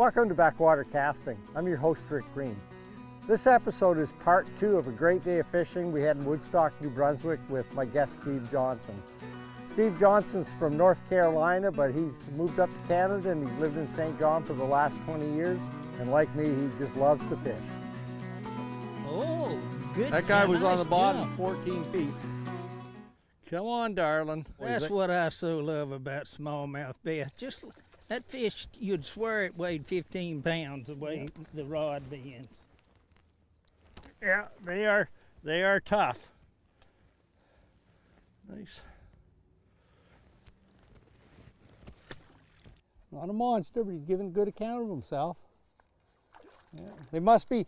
Welcome to Backwater Casting. I'm your host, Rick Greene. This episode is part 2 of a great day of fishing we had in Woodstock, New Brunswick with my guest, Steve Johnson. Steve Johnson's from North Carolina, but he's moved up to Canada and he's lived in St. John for the last 20 years. And like me, he just loves to fish. Oh, good. That guy was nice on the bottom jump. 14 feet. Come on, darling. That's what I so love about smallmouth bass. Just that fish, you'd swear it weighed 15 pounds the way the rod bends. Yeah, they are tough. Nice. Not a monster, but he's giving a good account of himself. Yeah. They must be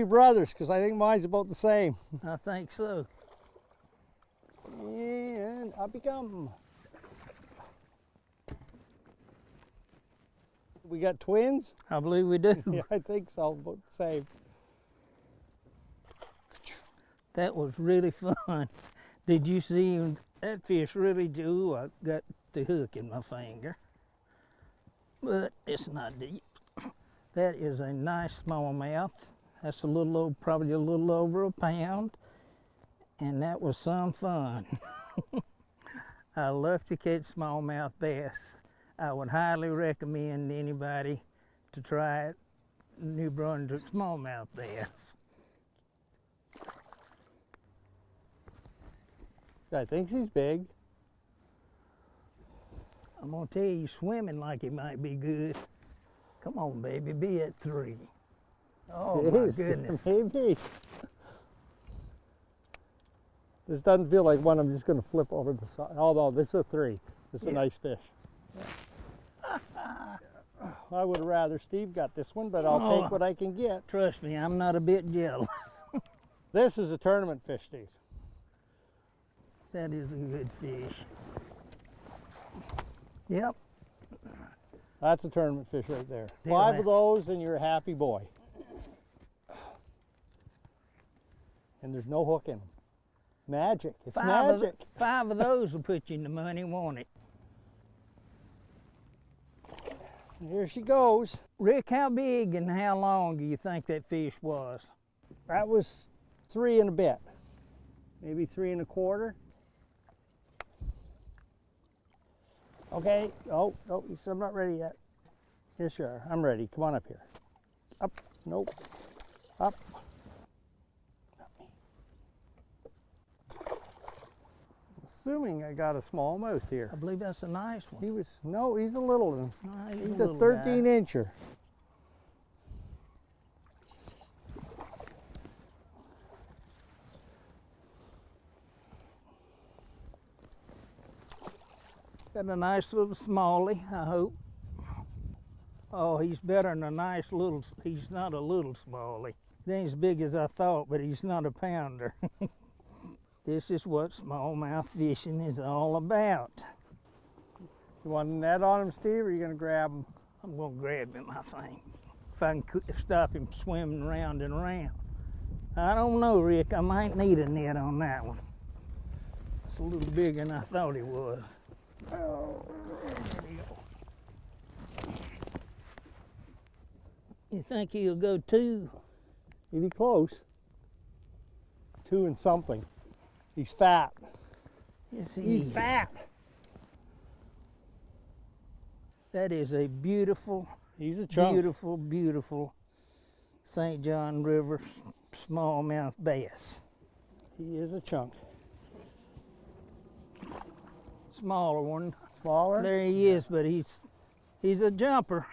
brothers, because I think mine's about the same. I think so. And up he comes. We got twins? I believe we do. Yeah, I think so, about the same. That was really fun. Did you see him? That fish really do. I got the hook in my finger, but it's not deep. That is a nice smallmouth. That's probably a little over a pound, and that was some fun. I love to catch smallmouth bass. I would highly recommend anybody to try it. New Brunswick smallmouth bass. I think he's big. I'm gonna tell you, swimming like he might be good. Come on, baby, be at 3. Oh my goodness. Maybe. This doesn't feel like one I'm just going to flip over the side. Although this is a 3. This is a nice fish. Yeah. I would have rather Steve got this one, but I'll take what I can get. Trust me, I'm not a bit jealous. This is a tournament fish, Steve. That is a good fish. Yep. That's a tournament fish right there. Feel 5 that. of those and you're a happy boy. And there's no hook in them. Magic. It's magic. 5 of those will put you in the money, won't it? Here she goes. Rick, how big and how long do you think that fish was? That was 3 and a bit. Maybe 3 1/4. Okay. Oh, he said I'm not ready yet. Yes, you are. I'm ready. Come on up here. Up. Nope. Up. Assuming I got a smallmouth here. I believe that's a nice one. He's a little one. He's He's a 13 incher. Got a nice little smallie, I hope. Oh, he's better than a nice little, he's not a little smallie. He ain't as big as I thought, but he's not a pounder. This is what smallmouth fishing is all about. You want a net on him, Steve, or are you going to grab him? I'm going to grab him, I think. If I can stop him swimming round and around. I don't know, Rick. I might need a net on that one. It's a little bigger than I thought he was. Oh, there we go. You think he'll go 2? He'd be close. 2 and something. He's fat. Yes, He's fat. That is a beautiful, He's a chunk. beautiful, beautiful St. John River smallmouth bass. He is a chunk. Smaller one. Smaller? There he is, but he's a jumper.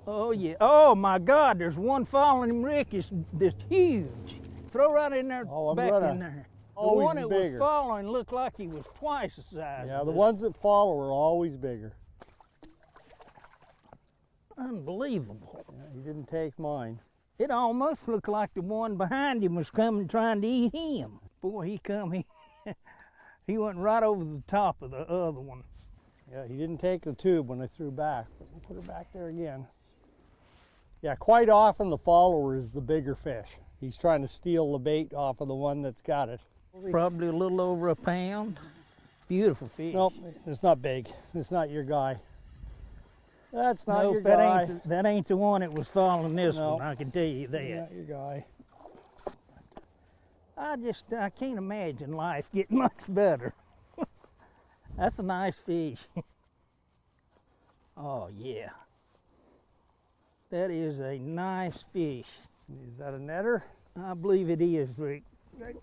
Oh yeah. Oh my God, there's one following him, Rick. It's huge. Throw right in there, back in there. The one that was following looked like he was twice the size. Yeah, the ones that follow are always bigger. Unbelievable. Yeah, he didn't take mine. It almost looked like the one behind him was coming trying to eat him. Boy, he went right over the top of the other one. Yeah, he didn't take the tube when I threw back. But we'll put her back there again. Yeah, quite often the follower is the bigger fish. He's trying to steal the bait off of the one that's got it. Probably a little over a pound. Beautiful fish. Nope, it's not big. It's not your guy. That's not your Nope, guy. that ain't the one that was following this No. one, I can tell you that. Not your guy. I can't imagine life getting much better. That's a nice fish. Oh yeah. That is a nice fish. Is that a netter? I believe it is, Rick.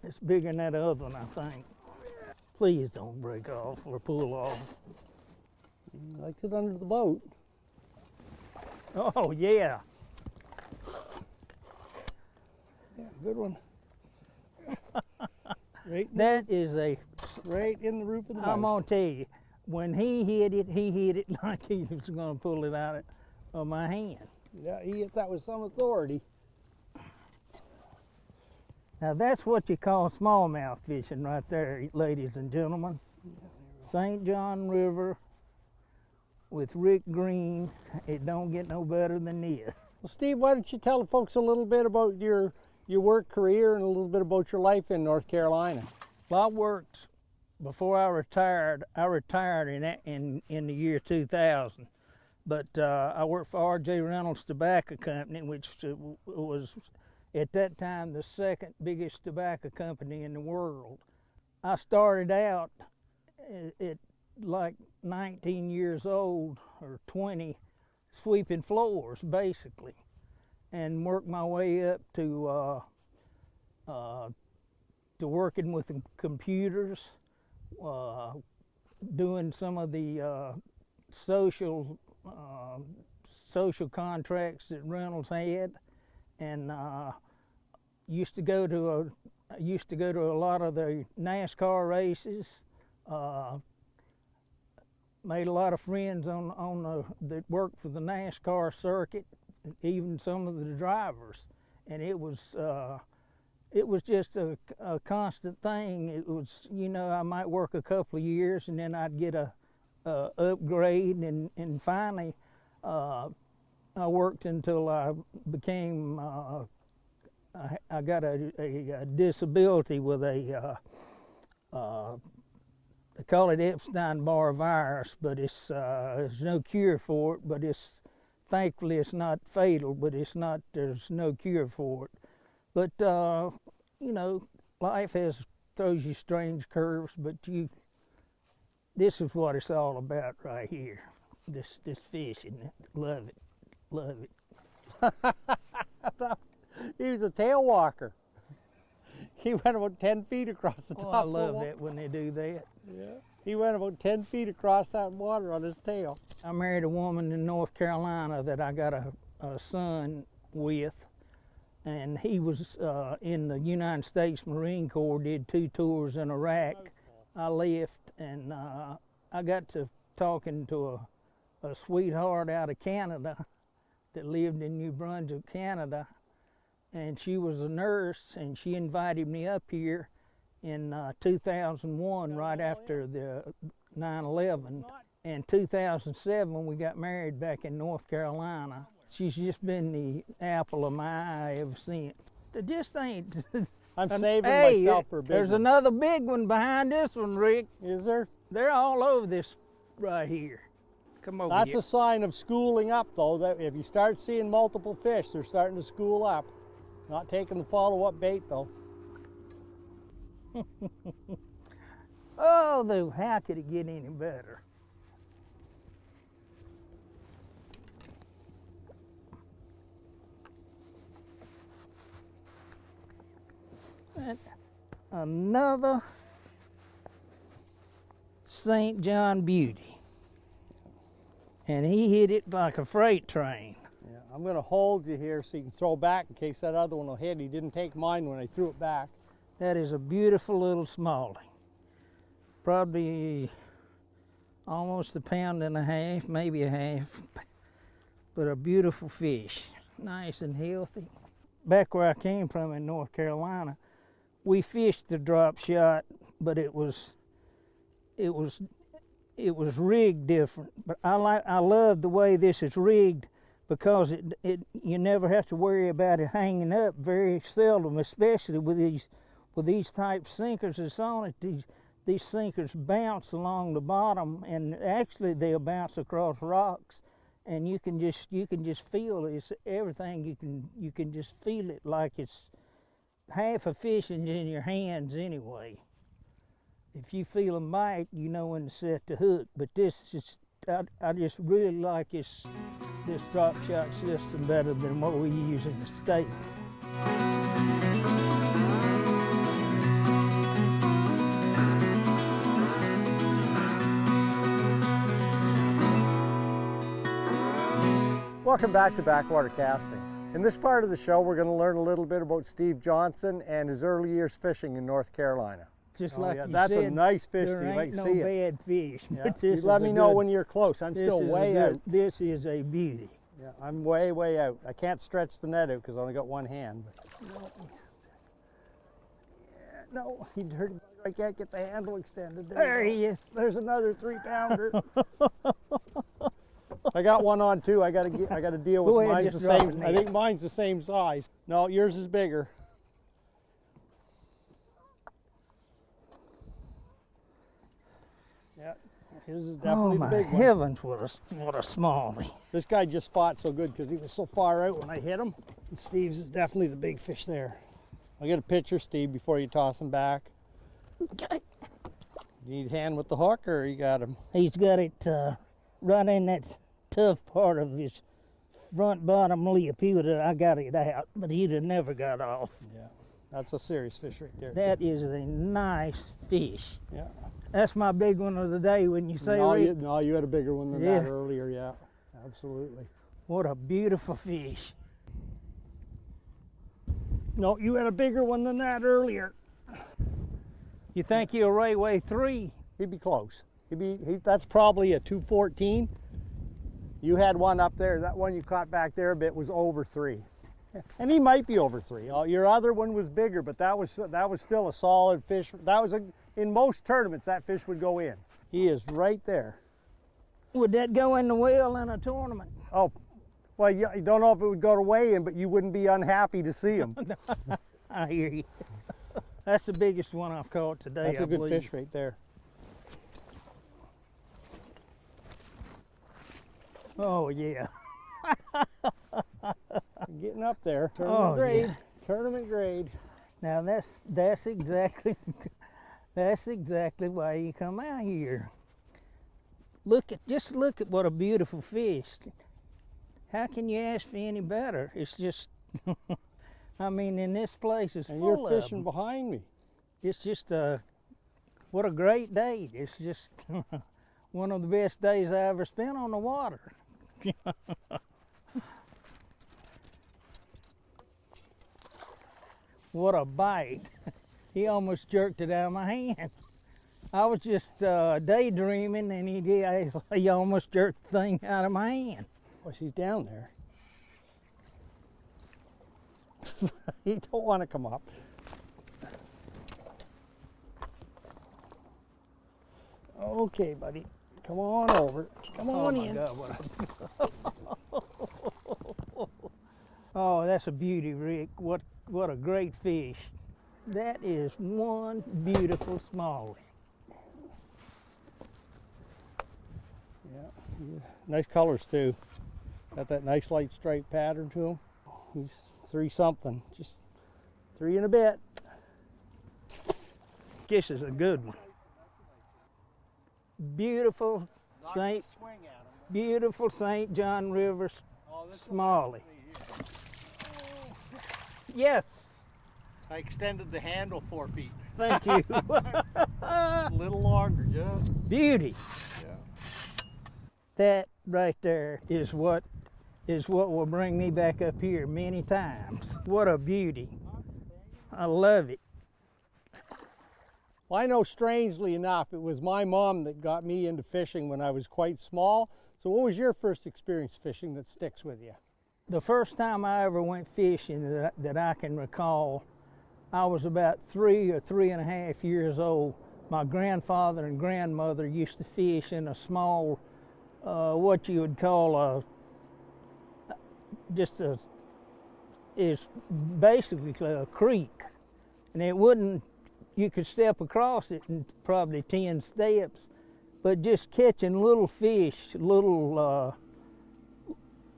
It's bigger than that other one, I think. Please don't break off or pull off. He likes it under the boat. Oh yeah. Yeah, good one. That is Right in the roof of the I'm mouth. gonna tell you, when he hit it like he was gonna pull it out of my hand. Yeah, he hit that with some authority. Now that's what you call smallmouth fishing right there, ladies and gentlemen. St. John River with Rick Greene. It don't get no better than this. Well, Steve, why don't you tell the folks a little bit about your work career and a little bit about your life in North Carolina? Well, I worked before I retired. I retired in the year 2000, but I worked for R.J. Reynolds Tobacco Company, which was at that time the second biggest tobacco company in the world. I started out at like 19 years old or 20, sweeping floors basically, and worked my way up to working with the computers, doing some of the social contracts that Reynolds had, and used to go to a lot of the NASCAR races. Made a lot of friends that worked for the NASCAR circuit, even some of the drivers, and it was just a constant thing. It was, I might work a couple of years and then I'd get a upgrade, and finally I worked until I became I got a disability with they call it Epstein-Barr virus, but there's no cure for it. But thankfully it's not fatal. But there's no cure for it. But life throws you strange curves. But this is what it's all about right here. This fishing, love it. He was a tail walker. He went about 10 feet across the top Oh, I of the love water. that when they do that. Yeah. He went about 10 feet across that water on his tail. I married a woman in North Carolina that I got a son with, and he was in the United States Marine Corps, did 2 tours in Iraq. I left, and I got to talking to a sweetheart out of Canada that lived in New Brunswick, Canada, and she was a nurse, and she invited me up here in 2001, right after the 9/11. In 2007, we got married back in North Carolina. She's just been the apple of my eye ever since. It just ain't. I'm saving Hey, myself for a big there's one. another big one behind this one, Rick. Is there? They're all over this right here. Come over That's here. a sign of schooling up, though, that if you start seeing multiple fish, they're starting to school up. Not taking the follow-up bait, though. Oh, how could it get any better? And another St. John beauty. And he hit it like a freight train. Yeah, I'm going to hold you here so you can throw back in case that other one will hit. He didn't take mine when I threw it back. That is a beautiful little smallie. Probably almost a pound and a half, maybe a half, but a beautiful fish, nice and healthy. Back where I came from in North Carolina, we fished the drop shot, but it was rigged different. But I love the way this is rigged, because you never have to worry about it hanging up very seldom, especially with these type sinkers that's on it. These sinkers bounce along the bottom, and actually they'll bounce across rocks, and you can just feel it's everything. You can just feel it like it's half a fishing's in your hands anyway. If you feel them bite, you know when to set the hook. But this is, I just really like this drop shot system better than what we use in the States. Welcome back to Backwater Casting. In this part of the show, we're going to learn a little bit about Steve Johnson and his early years fishing in North Carolina. Just like you that's said, a nice fish. there You ain't might no see it. bad fish. Yeah. But this You let is me a know good- when you're close. I'm this still is a way good- out. This is a beauty. Yeah, I'm way out. I can't stretch the net out because I only got one hand. But... No, he dirty bugger. I can't get the handle extended. There he is. There's another 3-pounder. I got one on too. I got to deal Go with ahead, mine's just the drop same. it I in. think mine's the same size. No, yours is bigger. Yeah, his is definitely Oh my the big one. heavens, what a smallie. This guy just fought so good because he was so far out when I hit him. And Steve's is definitely the big fish there. I'll get a picture, Steve, before you toss him back. Okay. You need a hand with the hook, or you got him? He's got it right in that tough part of his front bottom lip. I got it out, but he'd have never got off. Yeah, that's a serious fish right there. That is a nice fish. Yeah. That's my big one of the day when you say, No, Rick, you had a bigger one than Yeah. that earlier. Yeah, absolutely. what a beautiful fish. No, you had a bigger one than that earlier. You think he'll weigh 3? He'd be close. That's probably a 214. You had one up there. That one you caught back there a bit was over 3. And he might be over 3. Your other one was bigger, but that was still a solid fish. In most tournaments, that fish would go in. He is right there. Would that go in the well in a tournament? Oh, well, you don't know if it would go to weigh in, but you wouldn't be unhappy to see him. I hear you. That's the biggest one I've caught today. That's a I good believe. fish right there. Oh yeah. Getting up there. Tournament Oh, grade. yeah. Tournament grade. Now that's exactly why you come out here. Just look at what a beautiful fish. How can you ask for any better? It's just, I mean, in this place is And full you're of fishing them. behind me. It's just what a great day. It's just one of the best days I ever spent on the water. What a bite. He almost jerked it out of my hand. I was just daydreaming and he almost jerked the thing out of my hand. Oh, she's down there. He don't want to come up. Okay, buddy. Come on over. Come on my in. God, oh, that's a beauty, Rick. What a great fish. That is one beautiful smallie. Yeah. Nice colors too. Got that nice light stripe pattern to him. He's 3 something, just 3 and a bit. This is a good one. Beautiful St. John River smallie. Yes, I extended the handle 4 feet. thank you. A little longer, just. Beauty. Yeah. That right there is what will bring me back up here many times. What a beauty. I love it. Well, I know, strangely enough, it was my mom that got me into fishing when I was quite small. So what was your first experience fishing that sticks with you? The first time I ever went fishing that I can recall, I was about 3 or 3.5 years old. My grandfather and grandmother used to fish in a small, what you would call it's basically a creek. And it wouldn't, you could step across it in probably 10 steps, but just catching little fish, little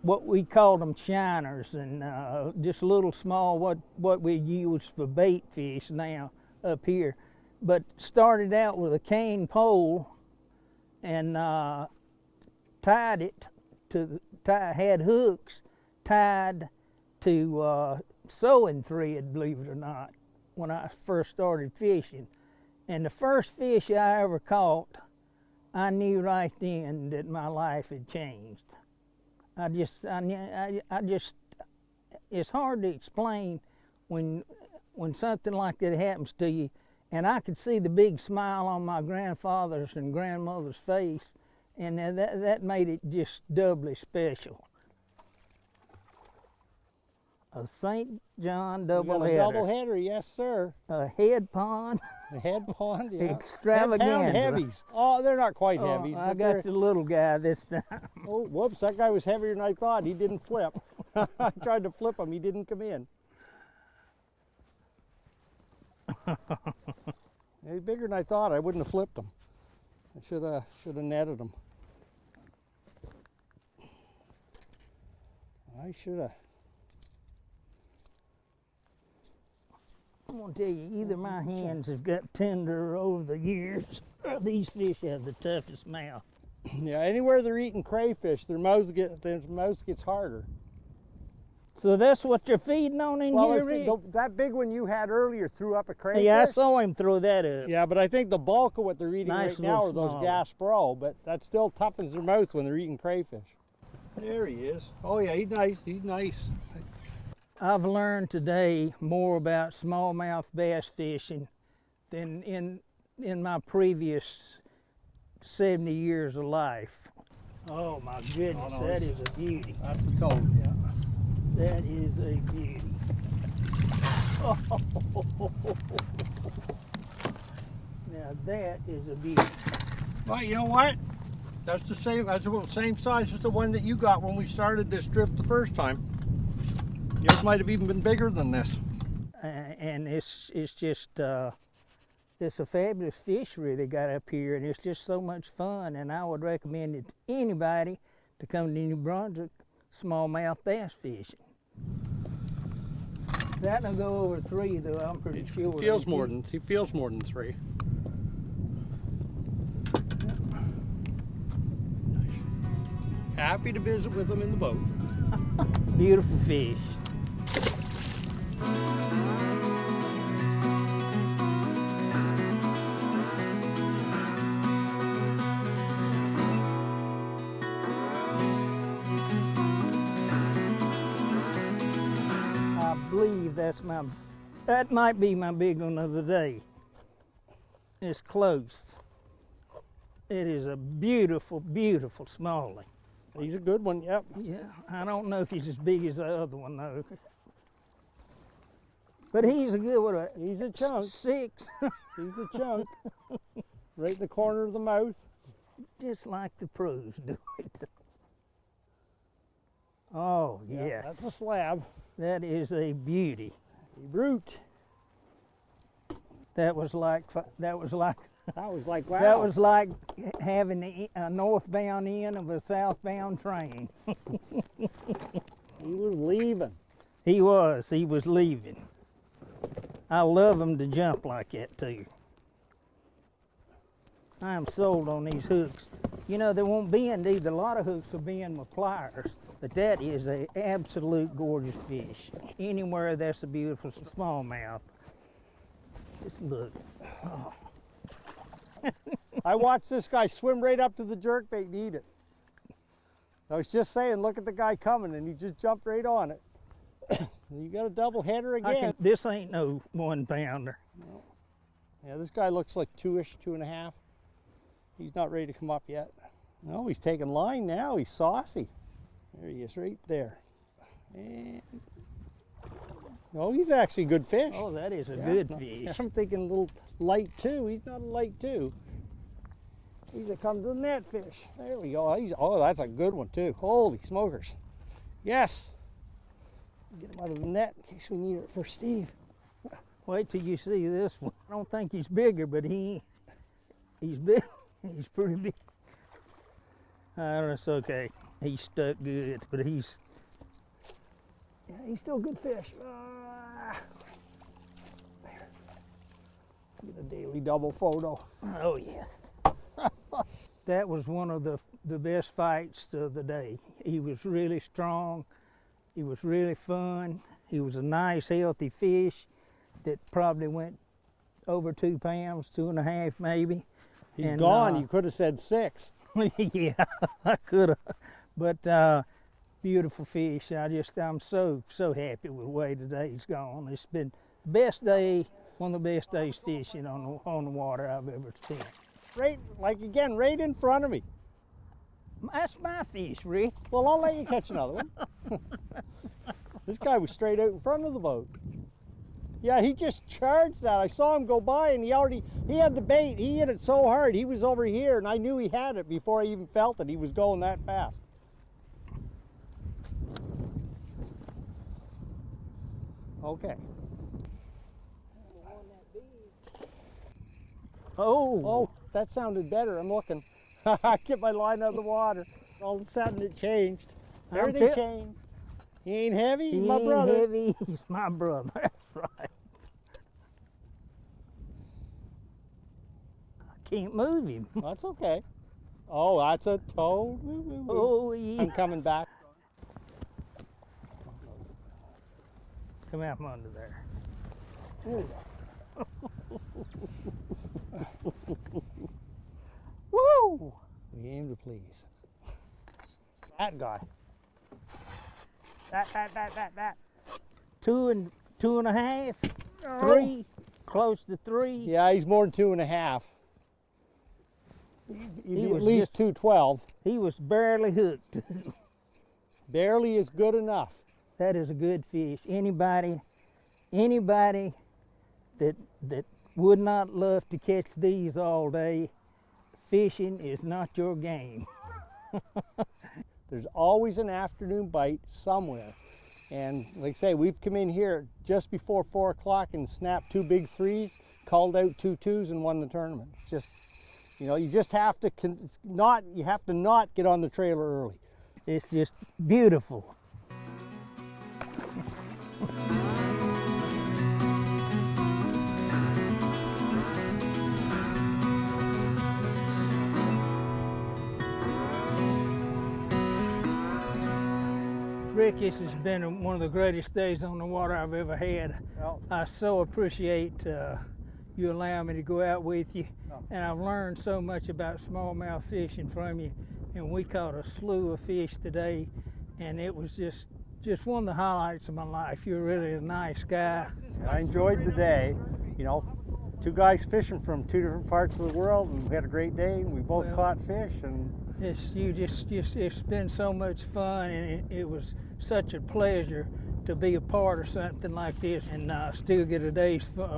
what we called them shiners, and just little small what we use for bait fish now up here. But started out with a cane pole and tied it had hooks tied to sewing thread, believe it or not, when I first started fishing. And the first fish I ever caught, I knew right then that my life had changed. I just, it's hard to explain when something like that happens to you. And I could see the big smile on my grandfather's and grandmother's face, and that made it just doubly special. A St. John doubleheader. Doubleheader, yes, sir. A head pond. A head pond, yeah. Extravaganza. 10-pound heavies. Oh, they're not quite heavies. I got the little guy this time. Oh, whoops, that guy was heavier than I thought. He didn't flip. I tried to flip him, he didn't come in. He's bigger than I thought. I wouldn't have flipped him. I should have netted him. I should have. I'm gonna tell you, either my hands have got tender over the years, or these fish have the toughest mouth. Yeah, anywhere they're eating crayfish, their mouth gets harder. So that's what you're feeding on in here, Rick? That big one you had earlier threw up a crayfish. Yeah, I saw him throw that up. Yeah, but I think the bulk of what they're eating Nice right now are little those small. Gaspro, but that still toughens their mouth when they're eating crayfish. There he is. Oh yeah, he's nice. He's nice. I've learned today more about smallmouth bass fishing than in my previous 70 years of life. Oh my goodness, that is a beauty. That's a toad, yeah. That is a beauty. Oh. Now that is a beauty. Well, you know what? That's the same. That's about the same size as the one that you got when we started this drift the first time. Yours might have even been bigger than this. And it's just it's a fabulous fishery they got up here, and it's just so much fun. And I would recommend it to anybody to come to New Brunswick smallmouth bass fishing. That'll go over 3, though. I'm pretty sure. He feels more than 3. Happy to visit with them in the boat. Beautiful fish. I believe that might be my big one of the day. It's close. It is a beautiful, beautiful smallie. He's a good one, yep. Yeah, I don't know if he's as big as the other one though. But he's a good one. He's a chunk. 6. He's a chunk. Right in the corner of the mouth. Just like the pros do it. Oh, Yeah, yes. that's a slab. That is a beauty. A brute. That was like wow. that was like having a northbound end of a southbound train. He was leaving. He was leaving. I love them to jump like that too. I am sold on these hooks. You know, they won't bend either. A lot of hooks will bend with pliers, but that is an absolute gorgeous fish. Anywhere that's a beautiful smallmouth. Just look. Oh. I watched this guy swim right up to the jerkbait and eat it. I was just saying, look at the guy coming, and he just jumped right on it. You got a double header again. This ain't no 1 pounder. No. Yeah, this guy looks like 2-ish, 2.5. He's not ready to come up yet. No, he's taking line now. He's saucy. There he is, right there. And oh, he's actually a good fish. Oh, that is a good fish. I'm thinking a little light 2. He's not a light 2. He's a come to the net fish. There we go. Oh, that's a good one too. Holy smokers. Yes. Get him out of the net in case we need it for Steve. Wait till you see this one. I don't think he's bigger, but he's big. He's pretty big. That's okay. He's stuck good, but he's still a good fish. There. Get a daily double photo. Oh yes. That was one of the best fights of the day. He was really strong. He was really fun. He was a nice, healthy fish that probably went over 2 pounds, 2.5 maybe. He's gone. You could have said 6. Yeah, I could have. But beautiful fish. I'm so happy with the way today's gone. It's been the best day, one of the best days fishing on the water I've ever spent. Right, like again, right in front of me. That's my fish, Rick. Well, I'll let you catch another one. This guy was straight out in front of the boat. Yeah, he just charged that. I saw him go by and he had the bait. He hit it so hard. He was over here and I knew he had it before I even felt it. He was going that fast. Okay. Oh, that sounded better. I'm looking. I get my line out of the water. All of a sudden it changed. Everything changed. He ain't heavy. He's my brother. Heavy. He's my brother. That's right. I can't move him. That's okay. Oh, that's a toad. Oh, yeah. I'm coming back. Come out from under there. Woo! We aim to please. That guy. That. 2.5, 3, close to 3. Yeah, he's more than 2.5. He At was least 212. He was barely hooked. Barely is good enough. That is a good fish. Anybody that would not love to catch these all day, fishing is not your game. There's always an afternoon bite somewhere. And like I say, we've come in here just before 4 o'clock and snapped 2 big 3s, called out 2 2s and won the tournament. It's just, you just have to not get on the trailer early. It's just beautiful. Rick, this has been one of the greatest days on the water I've ever had. Well, I so appreciate you allowing me to go out with you. And I've learned so much about smallmouth fishing from you. And we caught a slew of fish today, and it was just one of the highlights of my life. You're really a nice guy. I enjoyed the day. 2 guys fishing from 2 different parts of the world, and we had a great day. And we both caught fish, and it's been so much fun, and it was such a pleasure to be a part of something like this and still get a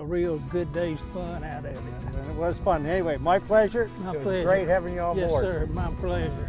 real good day's fun out of it. And it was fun. Anyway, my pleasure. My It was pleasure. great having you on yes, board. Yes, sir. My pleasure.